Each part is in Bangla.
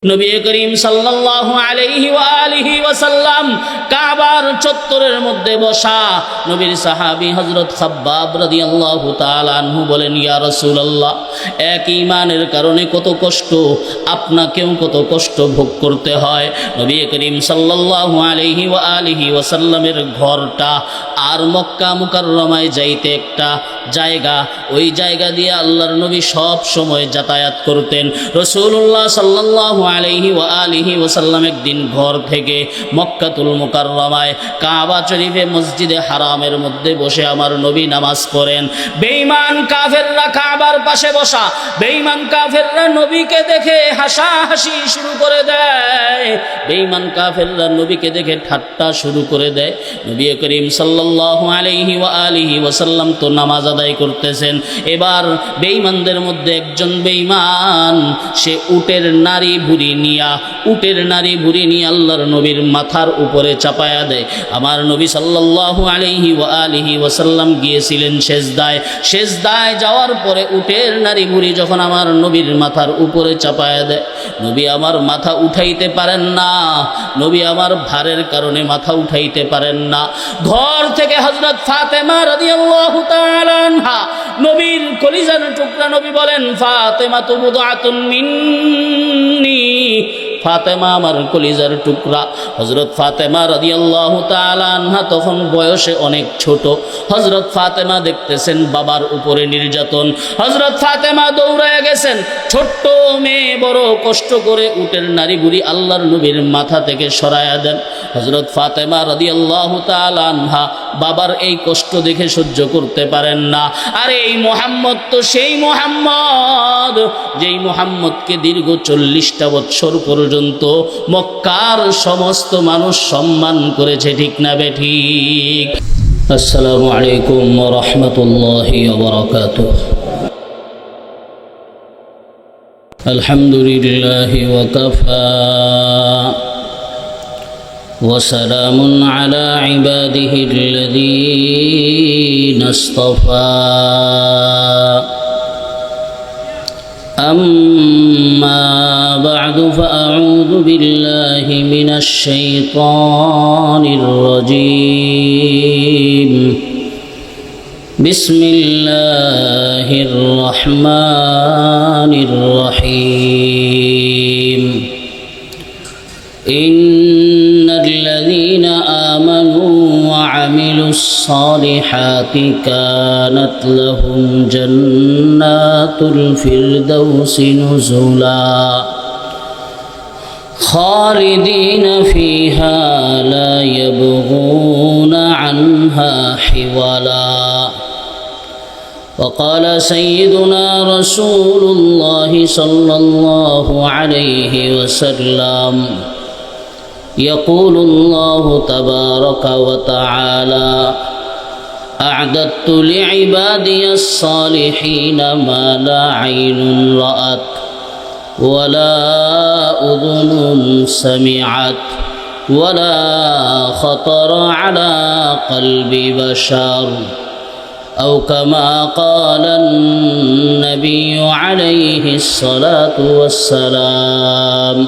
নবী করিম সাল্লাল্লাহু আলাইহি ওয়া আলিহি ওয়াসাল্লাম কাবার চত্বরের মধ্যে বসা। নবীর সাহাবী হযরত খাব্বাব রাদিয়াল্লাহু তাআলা আনহু বলেন, ইয়া রাসূলুল্লাহ, এক ঈমানের কারণে কত কষ্ট, আপনাকেও কত কষ্ট ভোগ করতে হয়। নবী করিম সাল্লাল্লাহু আলাইহি ওয়া আলিহি ওয়াসাল্লামের ঘরটা আর মক্কা মুকাররমায় যাইতে একটা জায়গা, ওই জায়গা দিয়ে আল্লাহর নবী সব সময় যাতায়াত করতেন। রাসূলুল্লাহ সাল্লাল্লাহু আলাইহি ওয়া আলিহি ওয়াসাল্লাম একদিন ঘর থেকে মক্কাতুল মুকাররমায় কাবা শরীফে মসজিদে হারামের মধ্যে বসে আমার নবী নামাজ পড়েন। বেঈমান কাফেররা কাবার পাশে বসা, বেঈমান কাফেররা নবীকে দেখে হাসাহাসি শুরু করে দেয়, বেঈমান কাফেররা নবীকে দেখে ঠাট্টা শুরু করে দেয়। নবী করিম সাল্লাল্লাহু আলাইহি ওয়া আলিহি ওয়াসাল্লাম তো নামাজ আদায় করতেছেন। এবার বেঈমানদের মধ্যে একজন বেঈমান সে উটের নারী ভুঁড়ি নিয়ে আল্লাহর নবীর মাথার উপরে চাপায়া দেয়। আমার নবী সাল্লাল্লাহু আলাইহি ওয়া আলিহি ওয়াসাল্লাম গিয়েছিলেন সেজদায় যাওয়ার পরে উটের নারী ভুঁড়ি যখন আমার নবীর মাথার উপরে চাপায়া দেয়, নবী আমার মাথা উঠাইতে পারেন না, নবী আমার ভারের কারণে মাথা উঠাইতে পারেন না। ঘর থেকে হযরত ফাতেমা রাদিয়াল্লাহু তাআলা আনহা, নবীর কলিজার টুকরা, নবী বলেন, ফাতেমা তু বুদআতুন মিন্নি, ফাতেমা আমার কলিজার টুকরা। হযরত ফাতেমা রাদিয়াল্লাহু তাআলা আনহা তখন বয়সে অনেক ছোট। হযরত ফাতেমা দেখতেছেন বাবার উপরে নির্যাতন। হযরত ফাতেমা দৌড়ায় গেছেন, ছোট্ট মেয়ে বড় কষ্ট করে উটের নারী বুড়ি আল্লাহর নবীর মাথা থেকে সরায়া দেন। হযরত ফাতেমা রাদিয়াল্লাহু তাআলা আনহা বাবার এই কষ্ট দেখে সহ্য করতে পারেন না। আর এই মুহাম্মদ তো সেই মুহাম্মদ, যেই মুহাম্মদকে দীর্ঘ 40টা বছর পর্যন্ত মক্কার সমস্ত মানুষ সম্মান করেছে, ঠিক না বেঠিক? আসসালামু আলাইকুম ওয়া রাহমাতুল্লাহি ওয়া বারাকাতুহু। আলহামদুলিল্লাহি ওয়া কাফা ওয়া সালামুন আলা ইবাদিহিল্লাযীনা ইসতাফা। أما بعد فأعوذ بالله من الشيطان الرجيم. بسم الله الرحمن الرحيم. إن الذين آمنوا وعملوا الصالحات كانت لهم جنات الفردوس نزلا خالدين فيها لا يبغون عنها حولا. وقال سيدنا رسول الله صلى الله عليه وسلم: يقول الله تبارك وتعالى: أعددت لعبادي الصالحين ما لا عين رأت ولا أذن سمعت ولا خطر على قلب بشر، أو كما قال النبي عليه الصلاة والسلام.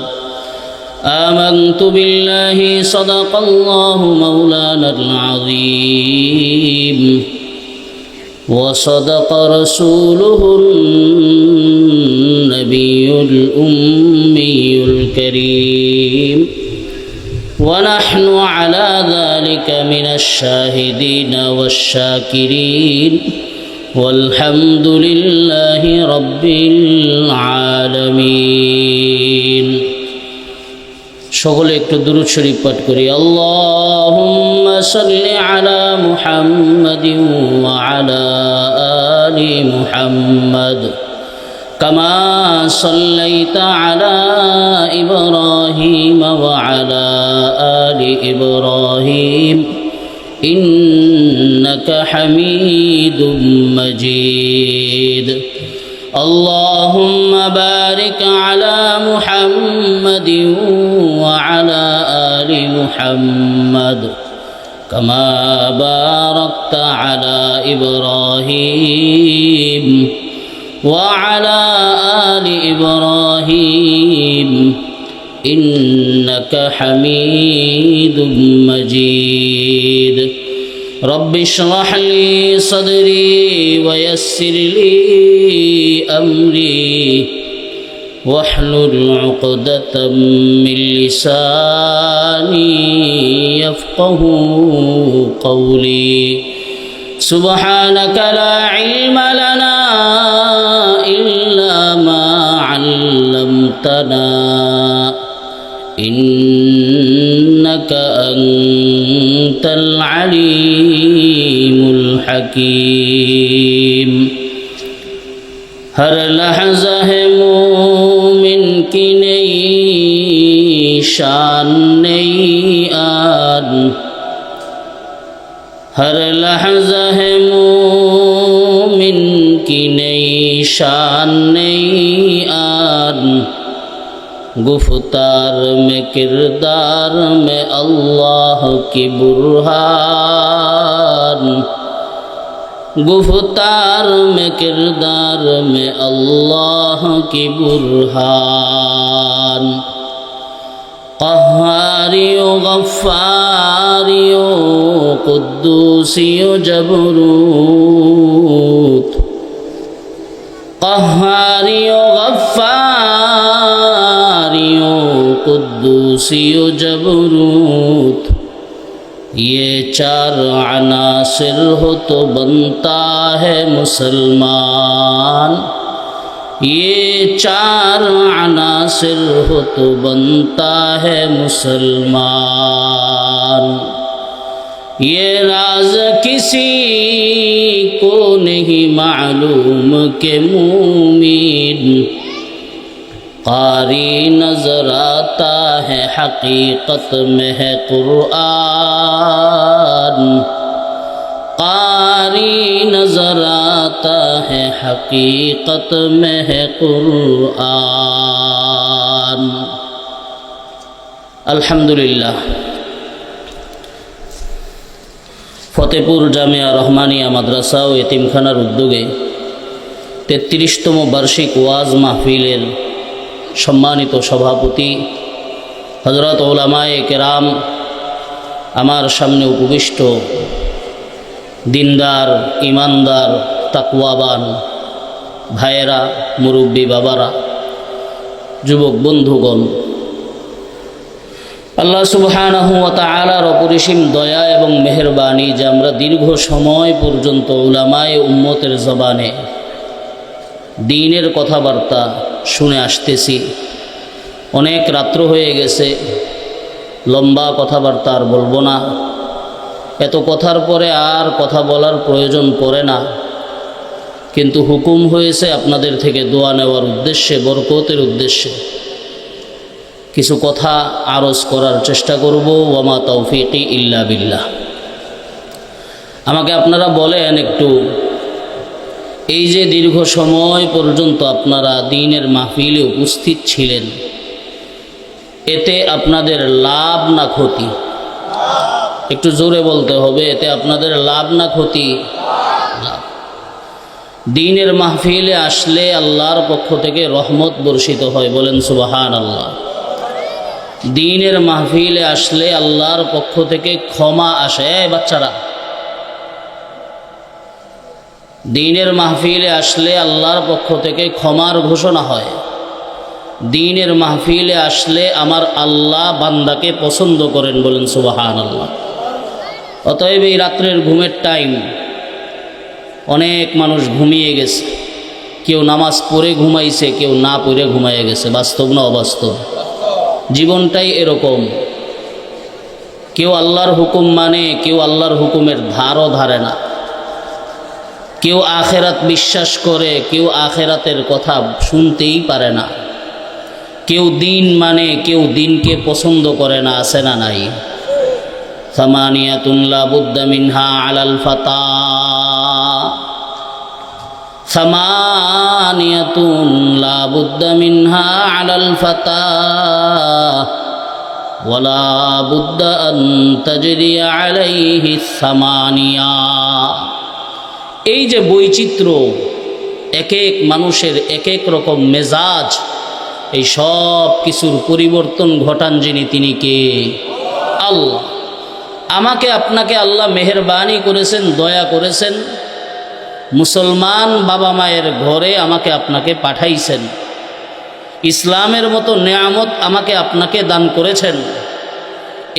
آمنت بالله صدق الله مولانا العظيم وصدق رسوله النبي الأمي الكريم، ونحن على ذلك من الشاهدين والشاكرين، والحمد لله رب العالمين. সকলে একটু দুরূদ শরীফ পাঠ করি। আল্লাহুম্মা সাল্লি আলা মুহাম্মাদিন ওয়া আলা আলি মুহাম্মাদ কামা সাল্লাইতা আলা ইব্রাহিম ওয়া আলা আলি ইব্রাহিম ইন্নাকা হামিদুম মাজিদ। اللهم بارك على محمد وعلى آل محمد كما باركت على إبراهيم وعلى آل إبراهيم إنك حميد مجيد رب اشرح لي صدري ويسر لي أمري واحلل عقدة من لساني يفقه قولي سبحانك لا علم لنا إلا ما علمتنا إنك أنت العليم الحكيم हर लहज़ा है मोमिन की नई शान नई आन हर लहज़ा है मोमिन की नई शान नई आन गुफ्तार में किरदार में अल्लाह की बुरहान गुफ्तार में किरदार में अल्लाह की बुरहान क़हारियो गफ़्फ़ारियो क़ुद्दूसियो जबरूत क़हारियो गफ़्फ़ारियो क़ुद्दूसियो जबरूत ये चार अनासिर हो तो बनता है मुसलमान ये चार अनासिर हो तो बनता है मुसलमान ये राज किसी को नहीं मालूम के मूमिन कारी नजर आता है हकीकत में है कुरान कारी नजर आता है हकीकत में है कुरान अल्हम्दुलिल्लाह फतेहपुर जामिया रहमानिया माद्रासा ও यतीमखानार उद्योगे 33তম বার্ষিক ওয়াজ মাহফিলের সম্মানিত সভাপতি হযরত উলামায়ে কেরাম আমার সামনে উপবিষ্ট দিনদার ইমানদার তাকওয়াবান ভাইয়েরা মুরব্বী বাবারা যুবক বন্ধুগণ আল্লাহ সুবহানাহু ওয়া তাআলার অপরিসীম দয়া এবং মেহেরবানি যে আমরা দীর্ঘ সময় পর্যন্ত উলামায়ে উম্মতের জবানে দ্বীনের কথাবার্তা শুনে আসতেছি অনেক রাত্র হয়ে গেছে লম্বা কথাবার্তা আর বলবো না এত কথার পরে আর কথা বলার প্রয়োজন পড়ে না কিন্তু হুকুম হয়েছে আপনাদের থেকে দোয়া নেওয়ার উদ্দেশ্যে বরকতের উদ্দেশ্যে কিছু কথা আরজ করার চেষ্টা করব ওয়ামা তৌফিকি ইল্লা বিল্লাহ আমাকে আপনারা বলেন একটু এই যে দীর্ঘ সময় পর্যন্ত আপনারা দ্বীনের মাহফিলে উপস্থিত ছিলেন এতে আপনাদের লাভ না ক্ষতি একটু জোরে বলতে হবে এতে আপনাদের লাভ না ক্ষতি লাভ দ্বীনের মাহফিলে আসলে আল্লাহর পক্ষ থেকে রহমত বর্ষিত হয় বলেন সুবহানাল্লাহ দ্বীনের মাহফিলে আসলে আল্লাহর পক্ষ থেকে ক্ষমা আসে বাচ্চারা দ্বীনের মাহফিলে আসলে আল্লাহর পক্ষ থেকে ক্ষমার ঘোষণা হয় দ্বীনের মাহফিলে আসলে আমার আল্লাহ বান্দাকে পছন্দ করেন বলেন সুবহানাল্লাহ অতএব এই রাত্রের ঘুমের টাইম অনেক মানুষ ঘুমিয়ে গেছে কেউ নামাজ পড়ে ঘুমাইছে কেউ না পড়ে ঘুমাইয়ে গেছে বাস্তব না অবাস্তব জীবনটাই এরকম কেউ আল্লাহর হুকুম মানে কেউ আল্লাহর হুকুমের ধারও ধারে না কেউ আখেরাত বিশ্বাস করে কেউ আখেরাতের কথা শুনতেই পারে না কেউ দিন মানে কেউ দিনকে পছন্দ করে না আছে না নাই সামানিয়াতুন লা বুদ্দা মিনহা আলাল ফাতা সামানিয়াতুন লা বুদ্দা মিনহা আলাল ফাতা ওয়ালা বুদ্দা আন তাজরিয়া আলাইহি সামানিয়া এই যে বৈচিত্র্য এক এক মানুষের এক এক রকম মেজাজ এই সব কিছুর পরিবর্তন ঘটান যিনি, তিনি কে? আল্লাহ। আমাকে আপনাকে আল্লাহ মেহেরবানি করেছেন, দয়া করেছেন, মুসলমান বাবা মায়ের ঘরে আমাকে আপনাকে পাঠাইছেন, ইসলামের মতো নেয়ামত আমাকে আপনাকে দান করেছেন।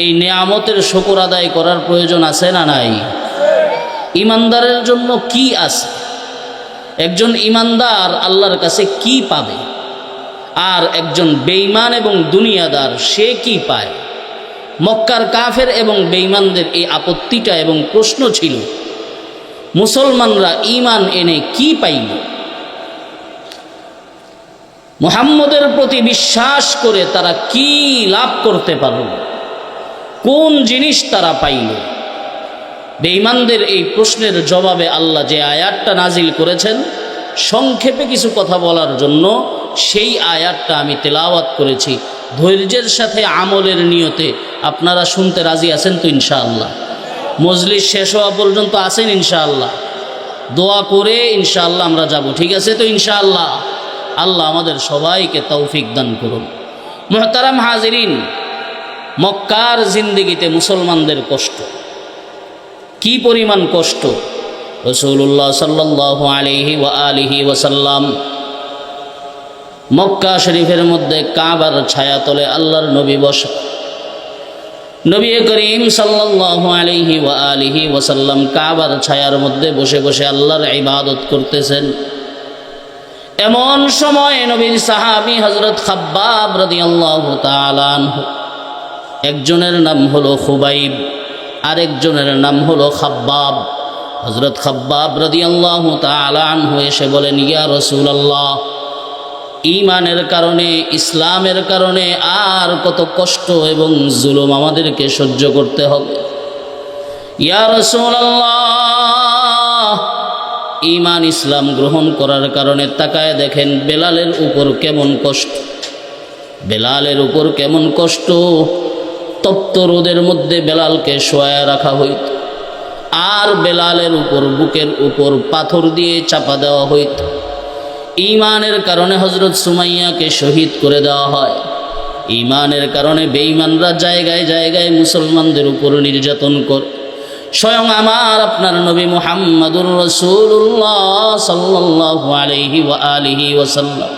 এই নেয়ামতের শুকর আদায় করার প্রয়োজন আছে না নাই? ইমানদারের জন্য কি আছে? একজন ইমানদার আল্লাহর কাছে কি পাবে, আর একজন বেঈমান এবং দুনিয়াদার সে কি পায়? মক্কার কাফের এবং বেঈমানদের এই আপত্তিটা এবং প্রশ্ন ছিল, মুসলমানরা ঈমান এনে কি পাইল? মুহাম্মদের প্রতি বিশ্বাস করে তারা কি লাভ করতে পারল? কোন জিনিস তারা পাইল? বেঈমানদের এই প্রশ্নের জবাবে আল্লাহ যে আয়াতটা নাজিল করেছেন, সংক্ষেপে কিছু কথা বলার জন্য সেই আয়াতটা আমি তেলাওয়াত করেছি। ধৈর্যের সাথে আমলের নিয়তে আপনারা শুনতে রাজি আছেন তো ইনশাআল্লাহ? মজলিস শেষ হওয়া পর্যন্ত আছেন ইনশাআল্লাহ? দোয়া করে ইনশাআল্লাহ আমরা যাব, ঠিক আছে তো ইনশাআল্লাহ? আল্লাহ আমাদের সবাইকে তৌফিক দান করুন। মুহতারাম হাজিরিন, মক্কার জিন্দেগিতে মুসলমানদের কষ্ট, কি পরিমাণ কষ্ট! রাসূলুল্লাহ সাল্লাল্লাহু আলাইহি ওয়া আলিহি ওয়াসাল্লাম মক্কা শরীফের মধ্যে কাবার ছায়াতলে আল্লাহর নবী বসা। নবী করিম সাল্লাল্লাহু আলাইহি ওয়া আলিহি ওয়াসাল্লাম কাবার ছায়ার মধ্যে বসে বসে আল্লাহর ইবাদত করতেছেন। এমন সময় নবীর সাহাবী হযরত খাব্বাব রাদিয়াল্লাহু তাআলা আনহু, একজনের নাম হলো খুবাইব, আরেকজনের নাম হলো খাব্বাব। হযরত খাব্বাব রাদিয়াল্লাহু তাআলা আনহু এসে বলেন, ইয়া রাসূলুল্লাহ, ঈমানের কারণে, ইসলামের কারণে আর কত কষ্ট এবং জুলুম আমাদেরকে সহ্য করতে হবে। ইয়া রাসূলুল্লাহ, ঈমান ইসলাম গ্রহণ করার কারণে তাকায় দেখেন বেলালের উপর কেমন কষ্ট, বেলালের উপর কেমন কষ্ট। তপ্ত রোদের মধ্যে বেলালকে শোয়ায় রাখা হইত, আর বেলালের উপর বুকের উপর পাথর দিয়ে চাপা দেওয়া হইত। ঈমানের কারণে হযরত সুমাইয়াকে শহীদ করে দেওয়া হয়। ঈমানের কারণে বেঈমানরা জায়গায় জায়গায় মুসলমানদের উপর নির্যাতন করে। স্বয়ং আমার আপনার নবী মুহাম্মদুর রাসূলুল্লাহ সাল্লাল্লাহু আলাইহি ওয়া আলিহি ওয়াসাল্লাম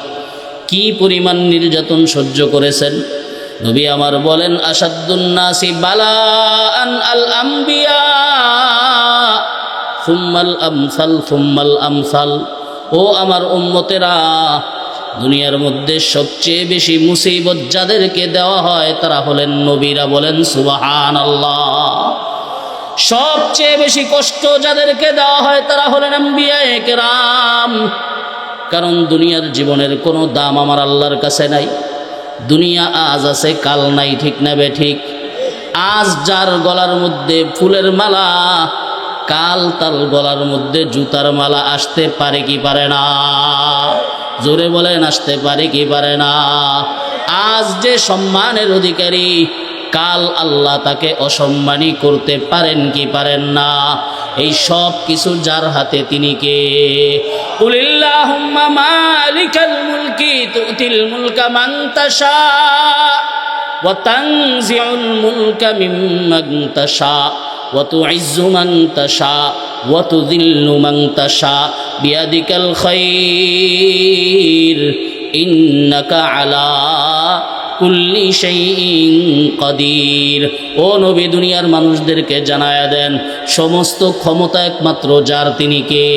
কি পরিমাণ নির্যাতন সহ্য করেছেন। নবী আমার বলেন, আশাদ্দুন নাসি বালাআন আল আম্বিয়া সুম্মাল আমসাল সুম্মাল আমসাল। ও আমার উম্মতেরা, দুনিয়ার মধ্যে সবচেয়ে বেশি মুসিবত যাদেরকে দেওয়া হয় তারা হলেন নবীরা। বলেন সুবহানাল্লাহ। সবচেয়ে বেশি কষ্ট যাদেরকে দেওয়া হয় তারা হলেন আম্বিয়ায়ে কেরাম। কারণ দুনিয়ার জীবনের কোনো দাম আমার আল্লাহর কাছে নাই। দুনিয়া আজ আছে, কাল নাই, ঠিক না বে ঠিক? আজ যার গলার মধ্যে ফুলের মালা, কাল তার গলার মধ্যে জুতার মালা আসতে পারে কি পারে না? জোরে বলেন, আসতে পারে কি পারে না? আজ যে সম্মানের অধিকারী, কাল আল্লাহ তাকে অসম্মানী করতে পারেন কি পারেন না? এই সব কিছু যার হাতে, তিনি কে? কুলিল্লাহুম্মা মালিকাল মুলকি তুতিল মুলকা মান তাশা ওয়া তানজিউল মুলকা মিম্মান তাশা ওয়া তুইজ্জু মান তাশা ওয়া তুযিল্লু মান তাশা বিয়াদিকাল খায়র ইন্নাকা আলা কুল্লি শাইইন কাদির। ও নবী, দুনিয়ার মানুষদেরকে জানায়া দেন সমস্ত ক্ষমতা একমাত্র যার, তিনি কে?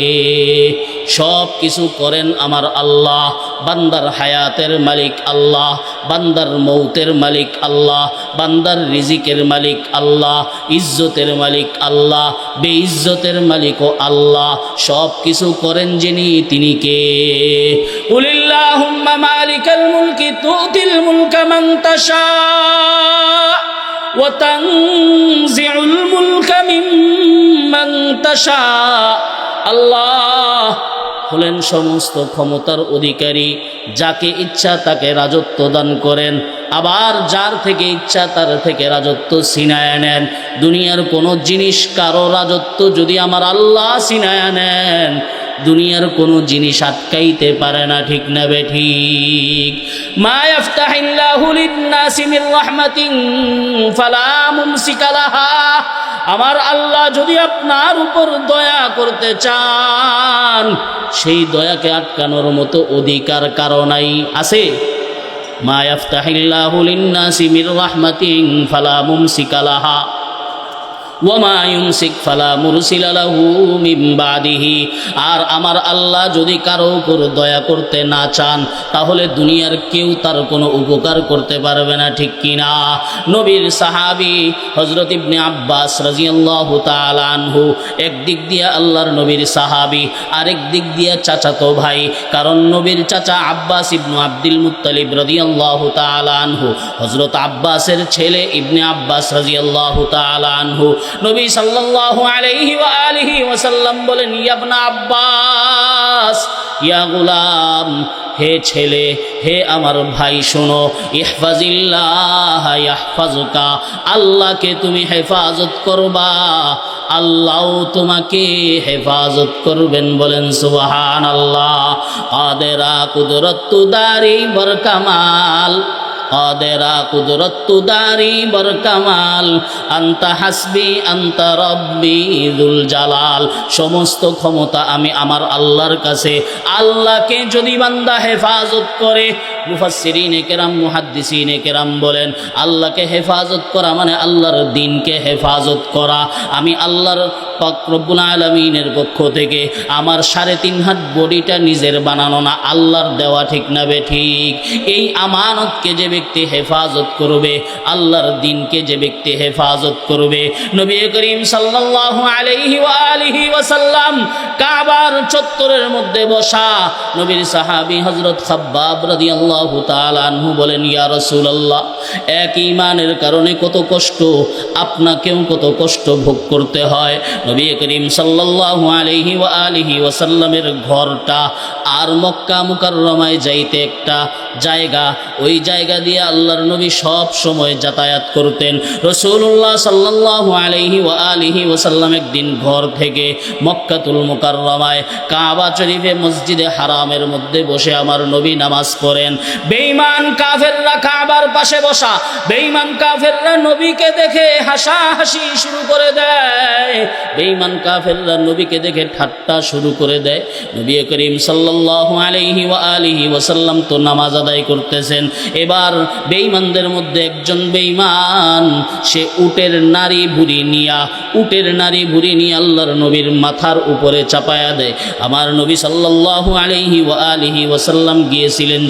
সব কিছু করেন আমার আল্লাহ। বান্দার হায়াতের মালিক আল্লাহ, বান্দার মৌতের মালিক আল্লাহ, বান্দার রিজিকের মালিক আল্লাহ, ইজ্জতের মালিক আল্লাহ, বেইজ্জতের মালিকও আল্লাহ। সব কিছু করেন যিনি, তিনি কে? কুলিল্লাহুম্মা মালিকাল মুলকি তুতিল মুলকা মান তাশা ওয়া তানজিউল মুলকা মিম্মান তাশা। আল্লাহ হলেন সমস্ত ক্ষমতার অধিকারী, যাকে ইচ্ছা তাকে রাজত্ব দান করেন, আবার যার থেকে ইচ্ছা তার থেকে রাজত্ব ছিনায় নেন। দুনিয়ার কোনো জিনিস কারো রাজত্ব যদি আমার আল্লাহ ছিনায় নেন, দুনিয়ার কোনো জিনিস আটকাইতে পারে না, ঠিক না বেঠিক? মা ইয়াফতাহিল্লাহু লিন-নাসি মির রাহমাতিন ফালা মুমসিকা লাহা। আমার আল্লাহ যদি আপনার উপর দয়া করতে চান, সেই দয়াকে আটকানোর মতো অধিকার কারো নাই। আছে? মা ইয়াফতাহিল্লাহু লিন-নাসি মির রাহমাতিন ফালা মুমসিকা লাহা ওয়া মা ইউমসিক ফালা মুরসিলা লাহু মিন বাদিহি। আর আমার আল্লাহ যদি কারো উপর দয়া করতে না চান, তাহলে দুনিয়ার কেউ তার কোনো উপকার করতে পারবে না, ঠিক কিনা? নবীর সাহাবী হযরত ইবনে আব্বাস রাদিয়াল্লাহু তাআলা আনহু একদিক দিয়ে আল্লাহর নবীর সাহাবী, আরেক দিক দিয়ে চাচাতো ভাই। কারণ নবীর চাচা আব্বাস ইবনে আব্দুল মুত্তালিব রাদিয়াল্লাহু তাআলা আনহু হযরত আব্বাসের ছেলে ইবনে আব্বাস রাদিয়াল্লাহু তাআলা আনহু। নবী সাল্লাল্লাহু আলাইহি ওয়া আলিহি ওয়াসাল্লাম বলেন, ইয়া ইবনে আব্বাস, ইয়া গুলাম, হে ছেলে, হে আমার ভাই, শোনো, ইহফাজিল্লাহ ইয়াহফাজুকা, আল্লাহকে তুমি হেফাজত করবা, আল্লাহ তোমাকে হেফাজত করবেন। বলেন সুবহানাল্লাহ। কাদেরা কুদরত দারি বরকামাল, কাদেরা কুদরত দারি বরকামাল, আন্তা হাসবি আন্তা রব্বি যুল জালাল। সমস্ত ক্ষমতা আমি আমার আল্লাহর কাছে। আল্লাহকে যদি বান্দা হেফাজত করে, মুফাসসিরিনে কেরাম, মুহাদ্দিসিনে কেরাম বলেন, আল্লাহকে হেফাজত করা মানে আল্লাহর দ্বীনকে হেফাজত করা। আমি আল্লাহর পাক রব্বুল আলামিনের পক্ষ থেকে আমার 3.5 হাত বডিটা নিজের বানানো না, আল্লাহর দেওয়া, ঠিক না বেঠিক? এই আমানতকে যে ব্যক্তি হেফাজত করবে, আল্লাহর দ্বীনকে যে ব্যক্তি হেফাজত করবে, নবী করিম সাল্লাল্লাহু আলাইহি ওয়া আলিহি ওয়াসাল্লাম কাবার চত্বরের মধ্যে বসা নবীর সাহাবী হযরত খাব্বাব রাদিয়াল্লাহু তাআলা আনহু বলেন, ইয়া রাসূলুল্লাহ, এক ঈমানের কারণে কত কষ্ট, আপনাকেও কত কষ্ট ভোগ করতে হয়। নবী করিম সাল্লাল্লাহু আলাইহি ওয়া আলিহি ওয়াসাল্লামের ঘরটা আর মক্কা মুকাররমায় যাইতে একটা জায়গা, ওই জায়গা দিয়ে আল্লাহর নবী সব সময় যাতায়াত করতেন। রাসূলুল্লাহ সাল্লাল্লাহু আলাইহি ওয়া আলিহি ওয়াসাল্লাম একদিন ঘর থেকে মক্কাতুল মুকাররমায় কাবা শরীফে মসজিদে হারামের মধ্যে বসে আমার নবী নামাজ পড়েন। বেঈমান কাফেররা কাবার পাশে বসা, বেঈমান কাফেররা নবীকে দেখে হাসাহাসি শুরু করে দেয়, বেঈমান কাফেররা নবীকে দেখে ঠাট্টা শুরু করে দেয়। নবী করিম সাল্লাল্লাহু আলাইহি ওয়া আলিহি ওয়াসাল্লাম তো নামাজ আদায় করতেছেন। এবার বেঈমানদের মধ্যে একজন বেঈমান, সে উটের নারী ভুঁড়ি নিয়ে আল্লাহর নবীর মাথার উপরে চাপায়া দেয়। আমার নবী সাল্লাল্লাহু আলাইহি ওয়া আলিহি ওয়াসাল্লাম গিয়েছিলেন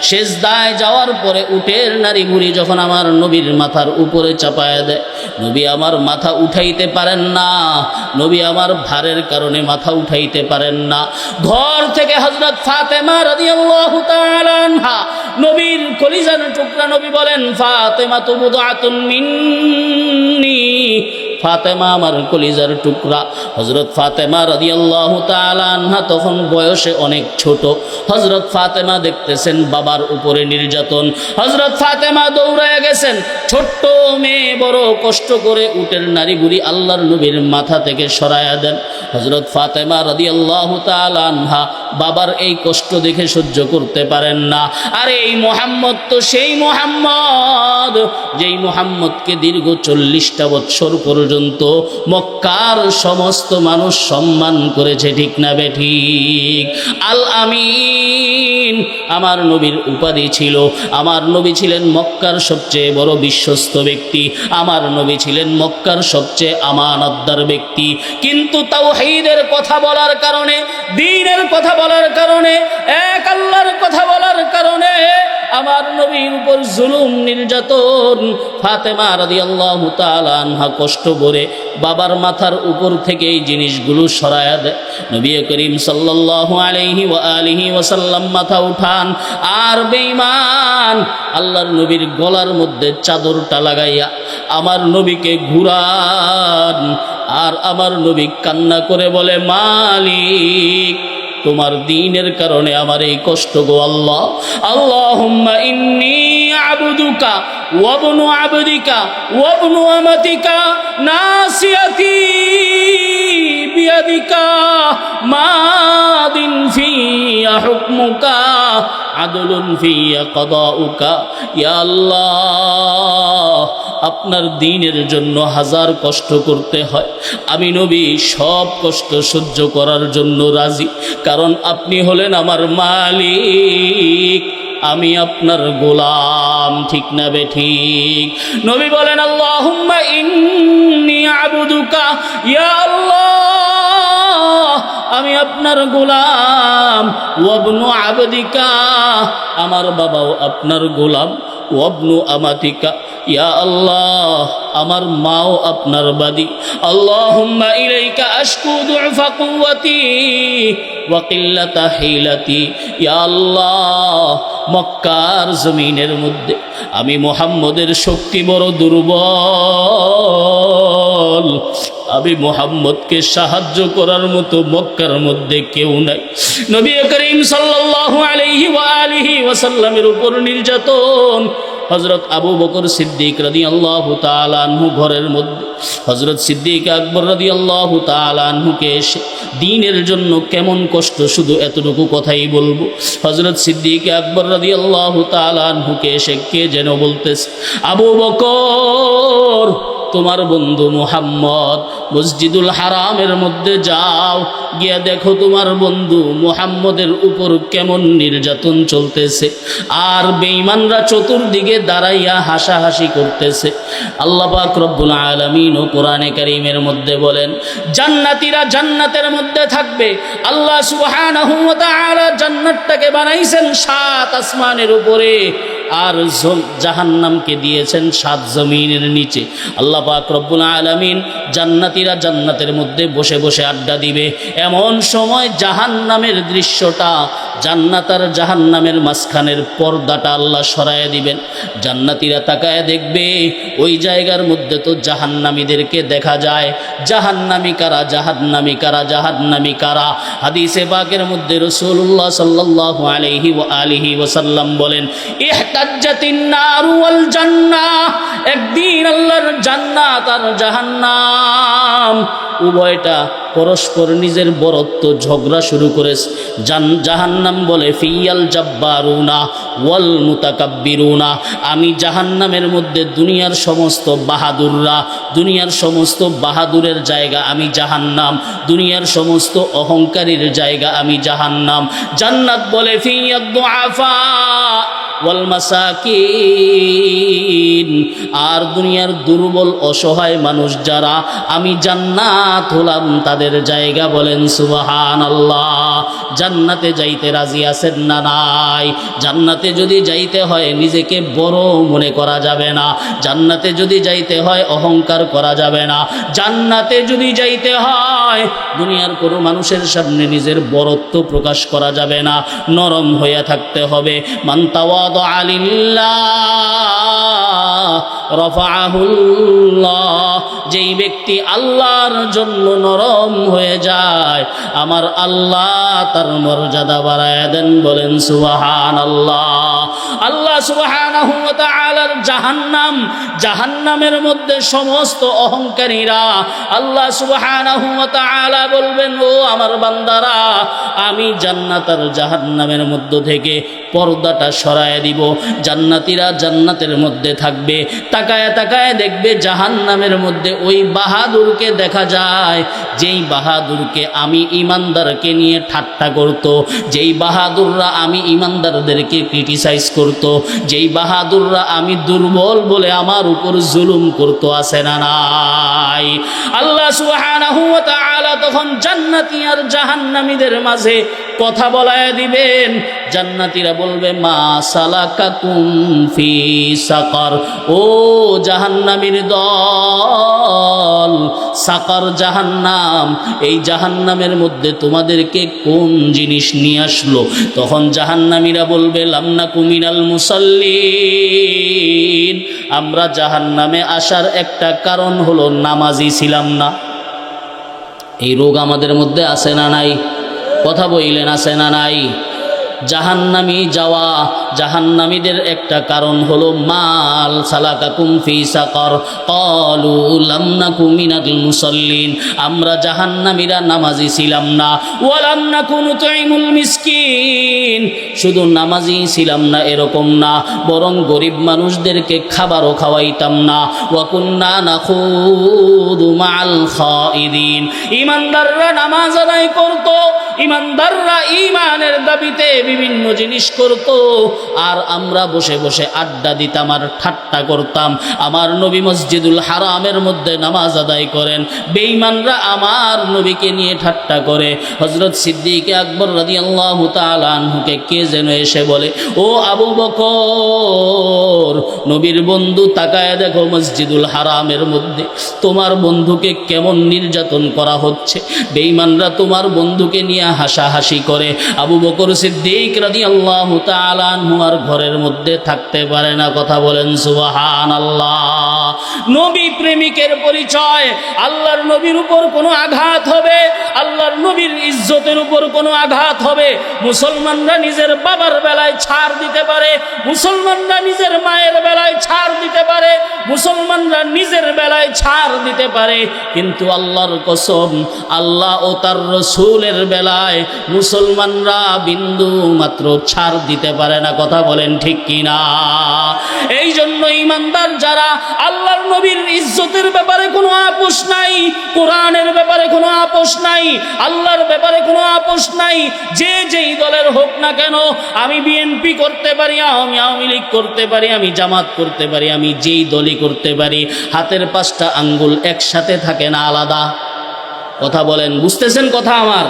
সেজদায় যাওয়ার পরে উটের নারী ভুঁড়ি যখন আমার নবীর মাথার উপরে চাপায়া দেয়, নবী আমার মাথা উঠাইতে পারেন না, নবী আমার ভারের কারণে মাথা উঠাইতে পারেন না। ঘর থেকে হযরত ফাতেমা রাদিয়াল্লাহু তাআলা আনহা, নবীর কলিজার টুকরা, নবী বলেন, ফাতেমা তু বুদআতুন মিন্নি, ফাতেমা আমার কলিজার টুকরা। হযরত ফাতেমা রাদিয়াল্লাহু তাআলা আনহা তখন বয়সে অনেক ছোট। হযরত ফাতেমা দেখতেছেন বাবার উপরে নির্যাতন। হযরত ফাতেমা দৌড়ায় গেছেন, ছোট্ট মেয়ে বড় কষ্ট করে উটের নারী বুড়ি আল্লাহর নবীর মাথা থেকে সরায়া দেন। হযরত ফাতেমা রাদিয়াল্লাহু তাআলা আনহা বাবার এই কষ্ট দেখে সহ্য করতে পারেন না। আর এই মুহাম্মদ তো সেই মুহাম্মদ, যেই মুহাম্মদকে দীর্ঘ 40টা বছর পর্যন্ত মক্কার সমস্ত মানুষ সম্মান করেছে, ঠিক না বেঠিক? আল আমিন আমার নবীর উপাধি ছিল। আমার নবী ছিলেন মক্কার সবচেয়ে বড় বিশ্বস্ত ব্যক্তি, আমার নবী ছিলেন মক্কার সবচেয়ে আমানতদার ব্যক্তি। কিন্তু তাওহীদের কথা বলার কারণে, দ্বীনের কথা বলার কারণে, এক আল্লাহর কথা বলার কারণে আমার নবীর উপর জুলুম নির্যাতন, ফাতেমা রাদিয়াল্লাহু তাআলা আনহা কষ্ট করে বাবার মাথার উপর থেকে এই জিনিসগুলো সরায়া দেয়। নবী করিম সাল্লাল্লাহু আলাইহি ওয়া আলিহি ওয়াসাল্লাম মাথা উঠান, আর বেঈমান আল্লাহর নবীর গলার মধ্যে চাদরটা লাগাইয়া আমার নবীকে ঘুরান। আর আমার নবী কান্না করে বলে, মালিক, তোমার দ্বীনের কারণে আমার এই কষ্ট গো আল্লাহ। আল্লাহুম্মা ইন্নী আবদুকা ওয়া ইবনু আবদিকা ওয়া ইবনু আমাতিকা নাসিয়াতি বিয়াদিকা মাদিন ফিয়া হুকমুকা আদলুন ফিয়া কদাউকা। ইয়া আল্লাহ, আপনার দ্বীনের জন্য হাজার কষ্ট করতে হয়, আমি নবী সব কষ্ট সহ্য করার জন্য রাজি, কারণ আপনি হলেন আমার মালিক, আমি আপনার গোলাম। ঠিক না বে ঠিক? নবী বলেন আল্লাহুম্মা ইন্নী আবুদুকা, ইয়া আল্লাহ আমি আপনার গোলাম, ওয়াবনু আবদিকা আমার বাবাও আপনার গোলাম, ওয়াবনু আমাতিকা ইয়া আল্লাহ আমার মাও আপনার বাদী। আল্লাহুম্মা ইলাইকা আশকু দু'ফা কুওয়াতি ওয়া কিল্লাতা হিলাতি। ইয়া আল্লাহ, মক্কার জমিনের মধ্যে আমি মুহাম্মদের শক্তি বড় দুর্বল, আমি মুহাম্মদকে সাহায্য করার মতো মক্কার মধ্যে কেউ নাই। নবী করিম সাল্লাল্লাহু আলাইহি ওয়া আলিহি ওয়াসাল্লামের উপর নির্যাতন। হযরত আবু বকর সিদ্দিক রাদিয়াল্লাহু তাআলা আনহু ঘরের মধ্যে হযরত সিদ্দিক আকবর রাদিয়াল্লাহু তাআলা আনহুকে এসে দ্বীনের জন্য কেমন কষ্ট, শুধু এতটুকু কথাই বলবো। হযরত সিদ্দিক আকবর রাদিয়াল্লাহু তাআলা আনহুকে এসে কে যেন বলতেছে, আবু বকর তোমার বন্ধু মুহাম্মদ মসজিদুল হারামের মধ্যে যাও, গিয়া দেখো তোমার বন্ধু মুহাম্মদের উপর কেমন নির্যাতন চলতেছে, আর বেঈমানরা চতুর্দিকে দাঁড়াইয়া হাসাহাসি করতেছে। আল্লাহ পাক রব্বুল আলামিন ও কোরআনে কারীমের মধ্যে বলেন, জান্নাতীরা জান্নাতের মধ্যে থাকবে। আল্লাহ সুবহানাহু ওয়া তাআলা জান্নাতটাকে বানাইছেন 7 আসমানের উপরে, আর জাহান্নামকে দিয়েছেন 7 জমিনের নিচে। আল্লাহ পাক রব্বুল আলামিন জান্নাতীরা জান্নাতের মধ্যে বসে বসে আড্ডা দিবে। এমন সময় জাহান্নামের দৃশ্যটা, জান্নাত আর জাহান্নামের মাঝখানের পর্দাটা আল্লাহ সরাইয়া দিবেন। জান্নাতীরা তাকায় দেখবে ওই জায়গার মধ্যে তো জাহান্নামীদেরকে দেখা যায়। জাহান্নামী কারা, জাহান্নামী কারা, জাহান্নামী কারা? হাদিসে পাকের মধ্যে রাসূলুল্লাহ সাল্লাল্লাহু আলাইহি ওয়া আলিহি ওয়াসাল্লাম বলেন, ইহতাজ্জাতিন নারু ওয়াল জান্নাহ, একদিন আল্লাহর জান্নাত আর জাহান্নাম উভয়টা পরস্পর নিজের বরত্ব ঝগড়া শুরু করেছে। জাহান্নাম বলে, ফিয়াল জাব্বারুনা ওয়াল মুতাকাব্বিরুনা, আমি জাহান্নামের মধ্যে দুনিয়ার সমস্ত বাহাদুররা, দুনিয়ার সমস্ত বাহাদুরের জায়গা আমি জাহান্নাম, দুনিয়ার সমস্ত অহংকারীর জায়গা আমি জাহান্নাম। জান্নাত বলে, ফিয়াদ দুআফা ওয়াল মাসাকিন, আর দুনিয়ার দুর্বল অসহায় মানুষ যারা, আমি জান্নাত হলাম তাদের জায়গা। বলেন সুবহানাল্লাহ। জান্নাতে যাইতে রাজি আছেন না নাই? জান্নাতে যদি যাইতে হয় নিজেকে বড় মনে করা যাবে না, জান্নাতে যদি যাইতে হয় অহংকার করা যাবে না, জান্নাতে যদি যাইতে হয় দুনিয়ার কোনো মানুষের সামনে নিজের বড়ত্ব প্রকাশ করা যাবে না, নরম হয়ে থাকতে হবে। মান তাওয়াদা লিল্লাহ রাফাআহুল্লাহ, যেই ব্যক্তি আল্লাহর জন্য নরম হয়ে যায় আমার আল্লাহ তার মর্যাদা বাড়ায় দেন। বলেন সুবহানাল্লাহ। আল্লাহ সুবহানাহু ওয়া তাআলার জাহান্নাম, জাহান্নামের মধ্যে সমস্ত অহংকারীরা, আল্লাহ সুবহানাহু ওয়া তাআলা বলবেন, ও আমার বান্দারা, আমি জান্নাত আর জাহান্নামের মধ্য থেকে পর্দাটা সরায় দিব। জান্নাতীরা জান্নাতের মধ্যে থাকবে, তাকায় তাকায় দেখবে জাহান্নামের মধ্যে ওই বাহাদুরকে দেখা যায়, যেই বাহাদুরকে আমি ইমানদারকে নিয়ে ঠাট্টা করত, যেই বাহাদুররা আমি ইমানদারদেরকে ক্রিটিসাইজ করত, যেই বাহাদুররা আমি দুর্বল বলে আমার উপর জুলুম করত, আছে না নাই? আল্লাহ সুবহানাহু ওয়া তাআলা তখন জান্নাতী আর জাহান্নামীদের মাঝে কথা বলায় দিবেন। জান্নাতীরা বলবে, মা সালাকাকুম ফি সাকার, ও জাহান্নামীর দল, সাকার জাহান্নাম, এই জাহান্নামের মধ্যে তোমাদেরকে কোন জিনিস নিয়ে আসলো? তখন জাহান্নামীরা বলবে, লাম নাকু মিনাল মুসাল্লিন, আমরা জাহান্নামে আসার একটা কারণ হলো নামাজি ছিলাম না। এই রোগ আমাদের মধ্যে আছে না নাই? কথা বললেন, আছে না নাই? জাহান্নামী যাওয়া, জাহান্নামীদের একটা কারণ হলো মাল সালাকাকুম ফি সাকর ক্বালু লাম নাকু মিনাল মুসাল্লিন, আমরা জাহান্নামীরা নামাজি ছিলাম না, ওয়া লাম নাকু নুতঈমুল মিসকিন, শুধু নামাজি ছিলাম না এরকম না, বরং গরিব মানুষদেরকে খাবারও খাওয়াইতাম না, ওয়া কুন্না নাখুদু মাআল খাইদিন। ইমানদাররা নামাজ আদায় করত, ইমানদাররা ঈমানের দাবিতে বিভিন্ন জিনিস করত, আর আমরা বসে বসে আড্ডা দিতাম আর ঠাট্টা করতাম। আমার নবী মসজিদুল হারামের মধ্যে নামাজ আদায় করেন, বেঈমানরা আমার নবীকে নিয়ে ঠাট্টা করে। হযরত সিদ্দিক আকবর রাদিয়াল্লাহু তাআলা আনহুকে কে যেন এসে বলে, ও আবু বকর, নবীর বন্ধু তাকায় দেখো মসজিদুল হারামের মধ্যে তোমার বন্ধুকে কেমন নির্যাতন করা হচ্ছে, বেঈমানরা তোমার বন্ধুকে নিয়ে হাসাহাসি করে। আবু বকর সিদ্দিক রাদিয়াল্লাহু তাআলা আনহু আর ঘরের মধ্যে থাকতে পারে না। কথা বলেন সুবহানাল্লাহ। নবী প্রেমিকের পরিচয়। আল্লাহর নবীর উপর কোনো আঘাত হবে, আল্লাহর নবীর ইজ্জতের উপর কোনো আঘাত হবে, মুসলমানরা নিজের বাবার বেলায় ছাড় দিতে পারে, মুসলমানরা নিজের মায়ের বেলায় ছাড় দিতে পারে, মুসলমানরা নিজের বেলায় ছাড় দিতে পারে, কিন্তু আল্লাহর কসম, আল্লাহ ও তার রসুলের বেলায় মুসলমানরা বিন্দু মাত্র ছাড় দিতে পারে না। কথা বলেন ঠিক কিনা? এই জন্য ইমানদার যারা, আল্লাহর নবীর ইজ্জতের ব্যাপারে কোনো আপোষ নাই, কোরআনের ব্যাপারে কোনো আপোষ নাই, আল্লাহর ব্যাপারে কোনো আপোষ নাই, যে যেই দলের হোক না কেন, আমি বিএনপি করতে পারি, আমি আওয়ামী লীগ করতে পারি, আমি জামাত করতে পারি, আমি যেই দলই করতে পারি, হাতের 5টা আঙ্গুল একসাথে থাকে না, আলাদা। কথা বলেন, বুঝতেছেন কথা আমার?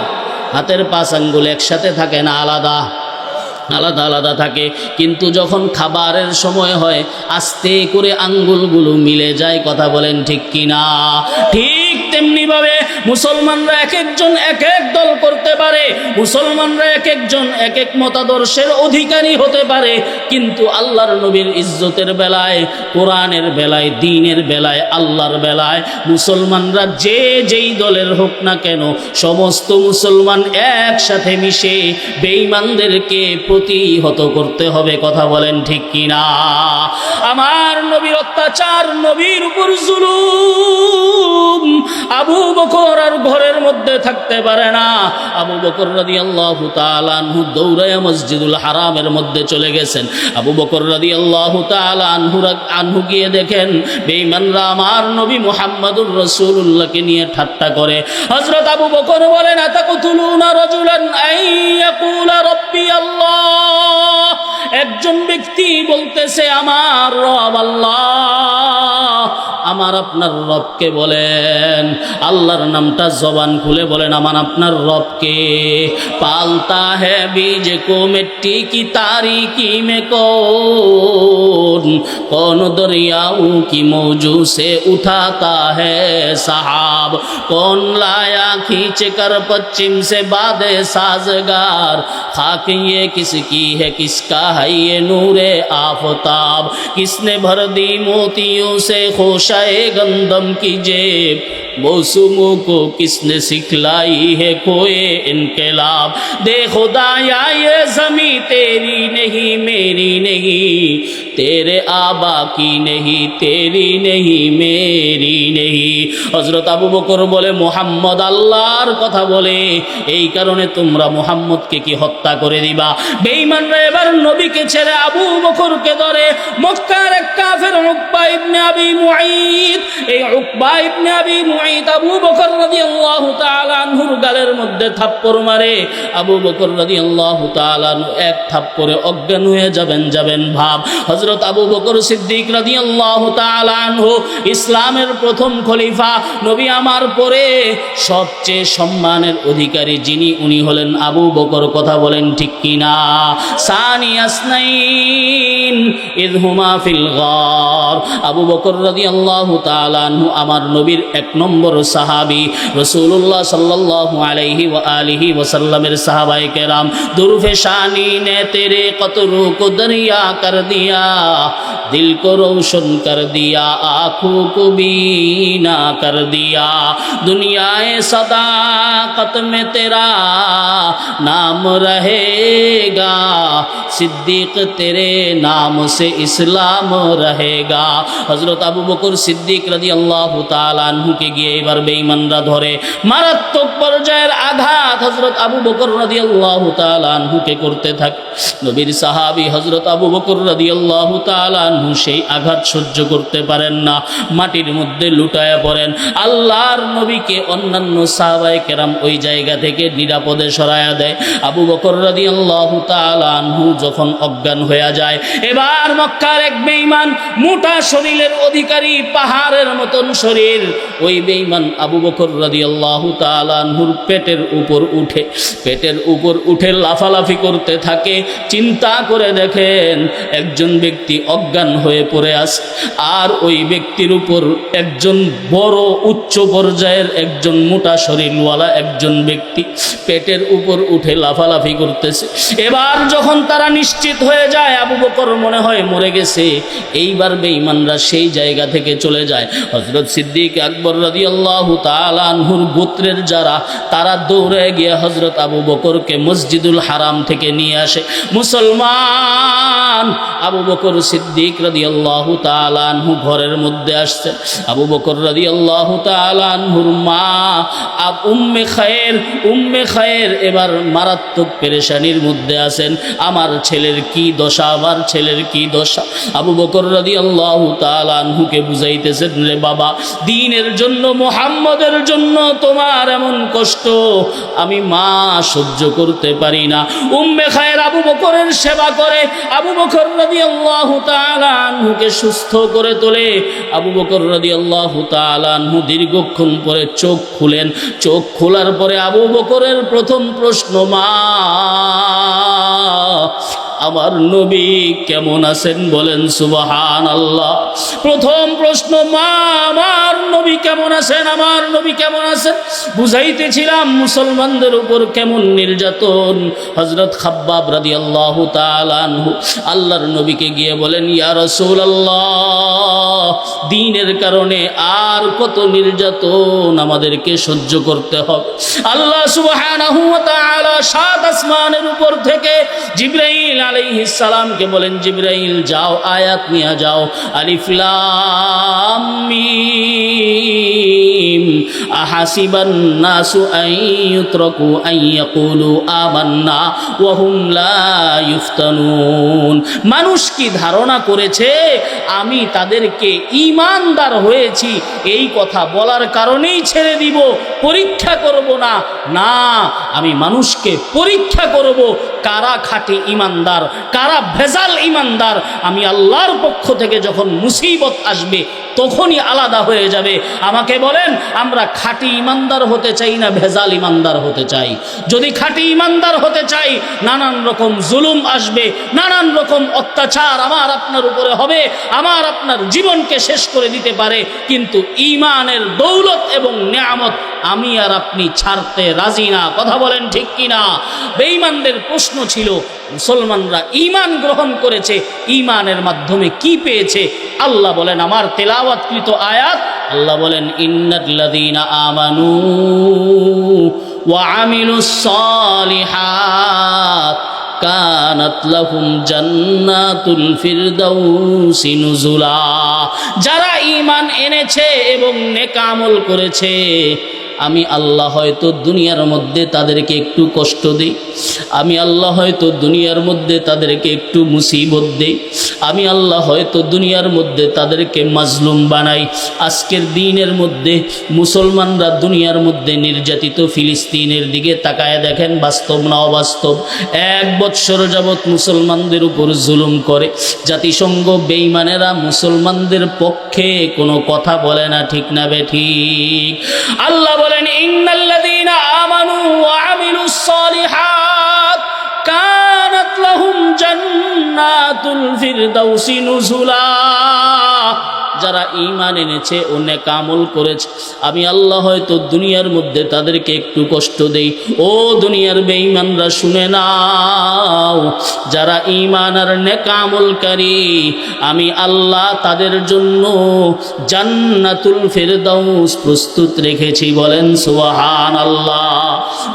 হাতের 5 আঙ্গুল একসাথে থাকে না, আলাদা আলাদা আলাদা থাকে। কিন্তু যখন খাবারের সময় হয় আস্তে করে আঙ্গুলগুলো মিলে যায়। কথা বলেন ঠিক কিনা? ঠিক তেমনিভাবে মুসলমানরা এক একজন এক এক দল করতে পারে, মুসলমানরা এক একজন এক এক মতাদর্শের অধিকারী হতে পারে, কিন্তু আল্লাহর নবীর ইজ্জতের বেলায়, কোরআনের বেলায়, দ্বীনের বেলায়, আল্লাহর বেলায় মুসলমানরা যে যেই দলের হোক না কেন, সমস্ত মুসলমান একসাথে মিশে বেঈমানদেরকে প্রতিহত করতে হবে। কথা বলেন ঠিক কিনা? আমার নবীর অত্যাচার, নবীর উপর জুলুম, আবু বকর আর ঘরের মধ্যে থাকতে পারে না। আবু বকর রাদিয়াল্লাহু তাআলা আনহু দৌড়ায়া মসজিদুল হারামের মধ্যে চলে গেছেন। আবু বকর রাদিয়াল্লাহু তাআলা আনহু গিয়ে দেখেন বেঈমানরা আমার নবী মুহাম্মদুর রাসূলুল্লাহকে নিয়ে ঠাট্টা করে। হযরত আবু বকর বলেন, আতাকতুলুনা রাজুলান আইয়াকুলা রাব্বি আল্লাহ, একজন ব্যক্তি বলতেছে আমার রব আল্লাহ, আমার আপনার রবকে বলেন, আল্লাহর নামটা জবান খুলে বলেন, আমার আপনার রবকে। পালতা হ্যাঁ বীজ কো মিट्टी की तारीकी में कौन दरियाओं की मौजू से उठाता है साहब, कौन लाया खींच कर पश्चिम से बादे साजगार, खाक ये किसकी है किसका है ये नूरे आफताब, किसने भर दी मोतियों से खोशाए गंदम की जेब, मौसमों को किसने सिखलाई है कोए इनकलाब, दे खुदाया ये ज़मीं तेरी नहीं मेरी नहीं, तेरे आबा की नहीं तेरी नहीं मेरी नहीं। হযরত আবু বকর বলে, মুহাম্মদ আল্লাহর কথা বলে, এই কারণে তোমরা মুহাম্মদকে কি হত্যা করে দিবা? বেঈমানরা এবার নবীকে ছেড়ে আবু বকরকে ধরে। মক্কার এক কাফের উকবা ইবনে আবি মুঈত, এই উকবা ইবনে আবি মুঈত আবু বকর রাদিয়াল্লাহু তাআলা আনহুর গালের মধ্যে থাপ্পড় মারে। আবু বকর রাদিয়াল্লাহু তাআলা আনহু এক থাপ্পড়ে অজ্ঞান হয়ে যাবেন ভাব। হযরত আবু বকর সিদ্দিক রাদিয়াল্লাহু তাআলা আনহু ইসলামের প্রথম খলিফা, নবী আমার পরে সবচেয়ে সম্মানের অধিকারী যিনি, উনি হলেন আবু বকর। কথা বলেন ঠিক কিনা? সানি আসনাইন ইয হুমা ফিল গার, আবু বকর রাদিয়াল্লাহু তাআলা আনহু আমার নবীর 1 নম্বর সাহাবী, রাসূলুল্লাহ সাল্লাল্লাহু আলাইহি ওয়া আলিহি ওয়াসাল্লামের সাহাবায়ে কেরাম। দুরফে শানি নে তেরে কতরু কো দরিয়া কর দিয়া, दिल को रोशन कर दिया, आँखों को बीना कर दिया। दुनियाए सदाकत में तेरा नाम रहेगा, सिद्दीक तेरे नाम से इस्लाम रहेगा। हजरत আবু বকর সিদ্দিক রাদিয়াল্লাহু তাআলা আনহুকে গিয়ে এবার বেঈমানরা ধরে মারাত্মক পর্যায়ের আঘাত হজরত আবু বকর রাদিয়াল্লাহু তাআলা আনহুকে করতে থাকে। নবীর সাহাবী হজরত আবু বকর রাদিয়াল্লাহু তাআলা আনহু সেই আঘাত সহ্য করতে পারেন না, মাটির মধ্যে লুটায়া পড়েন। আল্লাহর নবীকে অন্যান্য সাহাবায়ে কেরাম ওই জায়গা থেকে নিরাপদে সরায়া দেয়। আবু বকর রাদিয়াল্লাহু তাআলা আনহু যখন অজ্ঞান হয়ে যায়, এবার মক্কার এক বেঈমান, মোটা শরীরের অধিকারী, পাহাড়ের মতন শরীর, ওই বেঈমান আবু বকর রাদিয়াল্লাহু তাআলা আনহুর পেটের উপর উঠে লাফালাফি করতে থাকে। চিন্তা করে দেখেন, একজন ব্যক্তি অজ্ঞান হয়ে পড়ে আছে, আর ওই ব্যক্তির উপর একজন বড় উচ্চ পর্যায়ের একজন মোটা শরীরওয়ালা একজন ব্যক্তি পেটের উপর উঠে লাফালাফি করতেছে। এবার যখন তারা নিশ্চিত হয়ে যায় আবু বকর মনে হয় মরে গেছে, এইবার বেঈমানরা সেই জায়গা থেকে চলে যায়। হযরত সিদ্দিক আকবর রাদিয়াল্লাহু তাআলা আনহুর গোত্রের যারা, তারা দৌড়ে গিয়ে হযরত আবু বকরকে মসজিদুল হারাম থেকে নিয়ে আসে। মুসলমান আবু বকর সিদ্দিক রাদিয়াল্লাহু তাআলা আনহু ঘরের মধ্যে আসছেন। আবু বকর রাদিয়াল্লাহু তাআলা আনহুর মা উম্মে খায়ের এবার মারাত্মক পেরেশানির মধ্যে আছেন। আমার ছেলের কি দশা, আমার ছেলের কি দশা। আবু বকর রাদিয়াল্লাহু তাআলা আনহুকে বুঝাইতেছেন, রে বাবা, দ্বীনের জন্য, মুহাম্মদের জন্য তোমার এমন কষ্ট আমি মা সহ্য করতে পারি না। উম্মে খায়ের আবু বকরের সেবা করে, আবু বকর রাদিয়াল্লাহু তাআলা আনহুকে সুস্থ করে তোলে। আবু বকর রাদিয়াল্লাহু তাআলা আনহু দীর্ঘক্ষণ পরে চোখ খুলেন। চোখ খোলার পরে আবু বকরের প্রথম প্রশ্ন, মা আমার নবী কেমন আছেন? বলেন সুবহানাল্লাহ। প্রথম প্রশ্ন, মা আমার নবী কেমন আছেন, আমার নবী কেমন আছেন। বুঝাইতেছিলাম মুসলমানদের উপর কেমন নির্যাতন। হযরত খাব্বাব রাদিয়াল্লাহু তাআলা আনহু আল্লাহর নবীকে গিয়ে বলেন, ইয়া রাসূলুল্লাহ, দ্বীনের কারণে আর কত নির্যাতন আমাদেরকে সহ্য করতে হবে। আল্লাহ সুবহানাহু ওয়া তাআলা সাত আসমানের উপর থেকে জিবরাইল আলাইহিস সালামকে বলেন, জিবরাইল যাও, আয়াত নিয়ে যাও, আলিফ লাম মিম আহাসিবান নাসু আন ইউতরাকু আন ইয়াকুলু আমান্না ওয়া হুম লা ইফতানুন। মানুষ কি ধারণা করেছে আমি তাদেরকে ঈমানদার হয়েছি এই কথা বলার কারণেই ছেড়ে দিব, পরীক্ষা করব না? না, আমি মানুষকে পরীক্ষা করব কারা খাঁটি ঈমানদার, কারা ভেজাল ঈমানদার। আমি আল্লাহর পক্ষ থেকে যখন মুসিবত আসবে তখনই আলাদা হয়ে যাবে। আমাকে বলেন, আমরা খাঁটি ঈমানদার হতে চাই না ভেজাল ঈমানদার হতে চাই? যদি খাঁটি ঈমানদার হতে চাই, নানান রকম জুলুম আসবে, নানান রকম অত্যাচার আমার আপনার উপরে হবে, আমার আপনার জীবনকে শেষ করে দিতে পারে, কিন্তু ঈমানের দৌলত এবং নিয়ামত আমি আর আপনি ছাড়তে রাজি না। কথা বলেন ঠিক কিনা? বেঈমানদের প্রশ্ন ছিল, মুসলমানরা ঈমান গ্রহণ করেছে, ঈমানের মাধ্যমে কি পেয়েছে? আল্লাহ বলেন, আমার তেলাওয়াতকৃত আয়াত, আল্লাহ বলেন, ইন্নাল্লাযীনা আমানু ওয়া আমিলুস সালিহাত কানাত লাহুম জান্নাতুল ফিরদাউসি নুজুলা। যারা ঈমান এনেছে এবং নেক আমল করেছে, আমি আল্লাহ হয়তো দুনিয়ার মধ্যে তাদেরকে একটু কষ্ট দিই, আমি আল্লাহ হয়তো দুনিয়ার মধ্যে তাদেরকে একটু মুসিবত দেই, আমি আল্লাহ হয়তো দুনিয়ার মধ্যে তাদেরকে মাজলুম বানাই। আজকের দিনের মধ্যে মুসলমানরা দুনিয়ার মধ্যে নির্যাতিত ফিলিস্তিনের দিকে তাকায় দেখেন, বাস্তব না অবাস্তব? 1 বৎসর যাবৎ মুসলমানদের উপর জুলুম করে। জাতিসংঘ বেঈমানেরা মুসলমানদের পক্ষে কোনো কথা বলে না, ঠিক না বেঠিক? আল্লাহ বলেন, ইন্নাল্লাযীনা আমানু ওয়া আমিলুস সালিহাত কানাত লাহুম জান্নাতুল ফিরদাউসি নুজুলা। যারা ঈমান এনেছে ও নেক আমল করেছে, আমি আল্লাহ হয়তো দুনিয়ার মধ্যে তাদেরকে একটু কষ্ট দেই। ও দুনিয়ার বেঈমানরা শুনে নাও, যারা ঈমান আর নেক আমলকারী আমি আল্লাহ তাদের জন্য জান্নাতুল ফেরদাউস প্রস্তুত রেখেছি। বলেন সুবহানাল্লাহ।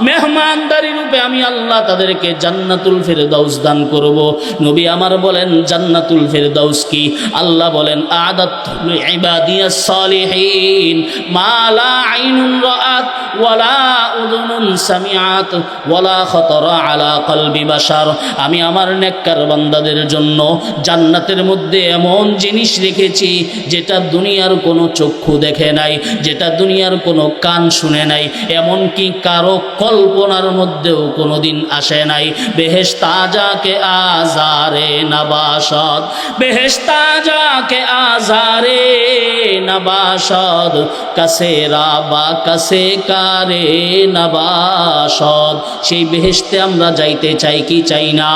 মেহমানদারি রূপে আমি আল্লাহ তাদেরকে জান্নাতুল ফেরদাউস দান করব। নবী আমার বলেন জান্নাতুল ফেরদাউস কি? আল্লাহ বলেন আ'দাতু লিইবাদিয়াস সালিহিন মা লা আইনুন রাআত ওয়ালা উযুনুন সামিআত ওয়ালা খাতারা আলা কলবি বাশার। আমি আমার নেককার বান্দাদের জন্য জান্নাতের মধ্যে এমন জিনিস রেখেছি যেটা দুনিয়ার কোনো চক্ষু দেখে নাই, যেটা দুনিয়ার কোনো কান শুনে নাই, এমনকি কারো কল্পনার মধ্যেও কোনোদিন আসে নাই। বেহেশত তাজাকে আজারে নবাশদ, বেহেশত তাজাকে আজারে নবাশদ, কাসেরা বা কাসে কারে নবাশদ। সেই বেহেশতে আমরা যাইতে চাই কি চাই না?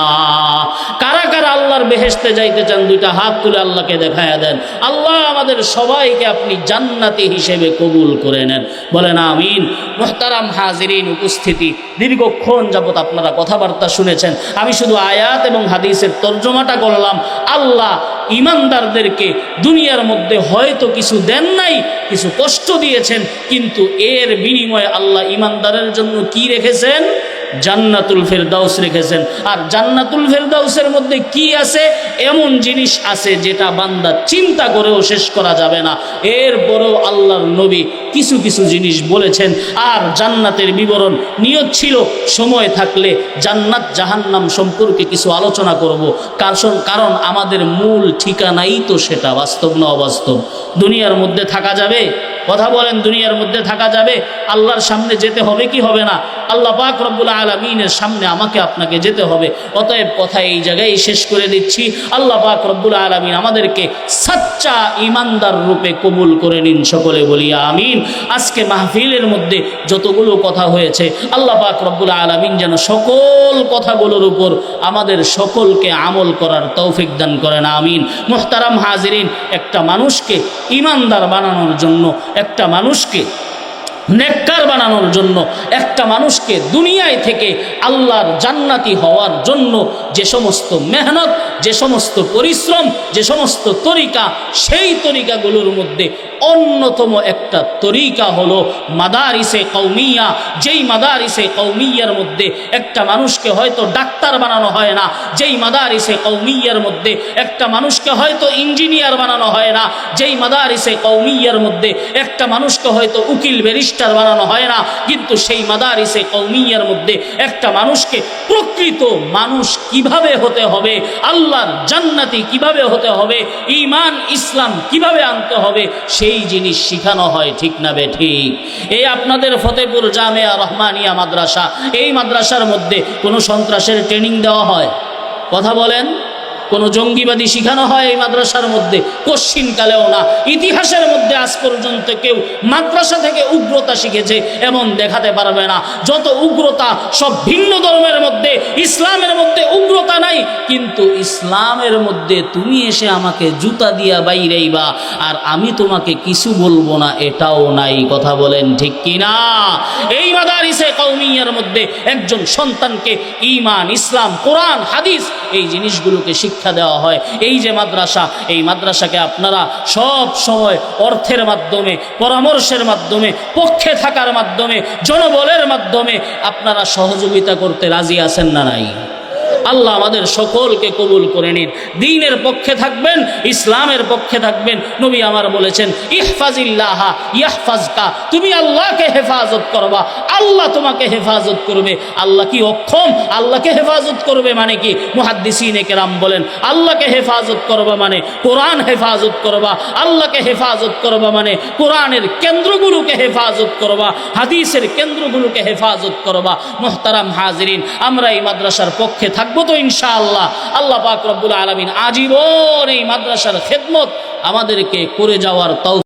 কারা কারা আল্লাহর বেহেশতে যাইতে চান? দুইটা হাত তুলে আল্লাহকে দেখায়া দেন। আল্লাহ আমাদের সবাইকে আপনি জান্নাতি হিসেবে কবুল করে নেন। বলেন আমিন। মুহতারাম হাজিরিন, উপস্থিতি, দীর্ঘক্ষণ যাবত আপনারা কথাবার্তা শুনেছেন। আমি শুধু আয়াত এবং হাদিসের তর্জমাটা করলাম। আল্লাহ ঈমানদারদেরকে দুনিয়ার মধ্যে হয়তো কিছু দেন নাই, কিছু কষ্ট দিয়েছেন, কিন্তু এর বিনিময়ে আল্লাহ ঈমানদারের জন্য কি রেখেছেন? জান্নাতুল ফেরদাউস রেখেছেন। আর জান্নাতুল ফেরদাউসের মধ্যে কি আছে? এমন জিনিস আছে যেটা বান্দা চিন্তা করেও শেষ করা যাবে না। এরপরেও আল্লাহর নবী কিছু কিছু জিনিস বলেছেন। আর জান্নাতের বিবরণ নিয়ত ছিল সময় থাকলে জান্নাত জাহান্নাম সম্পর্কে কিছু আলোচনা করব। কারণ আমাদের মূল ঠিকানাই তো সেটা, বাস্তব না অবাস্তব? দুনিয়ার মধ্যে থাকা যাবে? কথা বলেন, দুনিয়ার মধ্যে থাকা যাবে? আল্লাহর সামনে যেতে হবে কি হবে না? আল্লাহ পাক রব্বুল আলামিনের সামনে আমাকে আপনাকে যেতে হবে। অতএব কথা এই জায়গায় শেষ করে দিচ্ছি। আল্লাহ পাক রব্বুল আলামিন আমাদেরকে সাচ্চা ঈমানদার রূপে কবুল করে নিন। সকলে বলি আমিন। আজকে মাহফিলের মধ্যে যতগুলো কথা হয়েছে আল্লাহ পাক রব্বুল আলামিন যেন সকল কথাগুলোর উপর আমাদের সকলকে আমল করার তৌফিক দান করেন। আমিন। মুহতারাম হাজিরিন, একটা মানুষকে ঈমানদার বানানোর জন্য, একটা মানুষকে নেককার বানানোর জন্য, একটা মানুষকে দুনিয়ায় থেকে আল্লাহর জান্নাতি হওয়ার জন্য যে সমস্ত মেহনত, যে সমস্ত পরিশ্রম, যে সমস্ত তরিকা, সেই তরিকাগুলোর মধ্যে অন্যতম একটা তরিকা হলো মাদারিসে কওমিয়া। যেই মাদারিসে কওমিয়ার মধ্যে একটা মানুষকে হয়তো ডাক্তার বানানো হয় না, যেই মাদারিসে কওমিয়ার মধ্যে একটা মানুষকে হয়তো ইঞ্জিনিয়ার বানানো হয় না, যেই মাদারিসে কওমিয়ার মধ্যে একটা মানুষকে হয়তো উকিল ব্যারিস্টার বানানো হয় না, কিন্তু সেই মাদারিসে কওমিয়ার মধ্যে একটা মানুষকে প্রকৃত মানুষ কিভাবে হতে হবে, আল্লাহর জান্নাতি কিভাবে হতে হবে, ঈমান ইসলাম কিভাবে আনতে হবে, সেই জিনিস শিখানো হয়। ঠিক না বে ঠিক? এই আপনাদের ফতেপুর জামিয়া রহমানিয়া মাদ্রাসা, এই মাদ্রাসার মধ্যে কোনো সন্ত্রাসের ট্রেনিং দেওয়া হয়? কথা বলেন। কোনো জঙ্গিবাদী শিখানো হয় এই মাদ্রাসার মধ্যে? কোশ্চিনকালেও না। ইতিহাসের মধ্যে আজ পর্যন্ত কেউ মাদ্রাসা থেকে উগ্রতা শিখেছে এমন দেখাতে পারবে না। যত উগ্রতা সব ভিন্ন ধর্মের মধ্যে, ইসলামের মধ্যে উগ্রতা নাই। কিন্তু ইসলামের মধ্যে তুমি এসে আমাকে জুতা দিয়া বাইরেইবা আর আমি তোমাকে কিছু বলবো না, এটাও নাই। কথা বলেন ঠিক কিনা? এই মাদারিসে কওমিয়ার মধ্যে একজন সন্তানকে ঈমান, ইসলাম, কোরআন, হাদিস এই জিনিসগুলোকে শিক্ষা দেওয়া হয়। এই যে মাদ্রাসা, এই মাদ্রাসাকে আপনারা সব সময় অর্থের মাধ্যমে, পরামর্শের মাধ্যমে, পক্ষে থাকার মাধ্যমে, জনবলের মাধ্যমে আপনারা সহযোগিতা করতে রাজি আছেন না নাই? আল্লাহ আমাদের সকলকে কবুল করে নিন। দ্বীনের পক্ষে থাকবেন, ইসলামের পক্ষে থাকবেন। নবী আমার বলেছেন ইহফাজিল্লাহা ইয়াহফাজকা, তুমি আল্লাহকে হেফাজত করবা, আল্লাহ তোমাকে হেফাজত করবে। আল্লাহ কি অক্ষম? আল্লাহকে হেফাজত করবে মানে কি? মুহাদ্দিসিনে কেরাম বলেন আল্লাহকে হেফাজত করবা মানে কোরআন হেফাজত করবা, আল্লাহকে হেফাজত করবা মানে কোরআনের কেন্দ্রগুলোকে হেফাজত করবা, হাদিসের কেন্দ্রগুলোকে হেফাজত করবা। মুহতারাম হাজিরিন, আমরা এই মাদ্রাসার পক্ষে থাকবো তো ইনশাআল্লাহ। আল্লাহ পাক রব্বুল আলামিন আজীবন এই মাদ্রাসার খেদমত আমাদেরকে করে যাওয়ার তৌফিক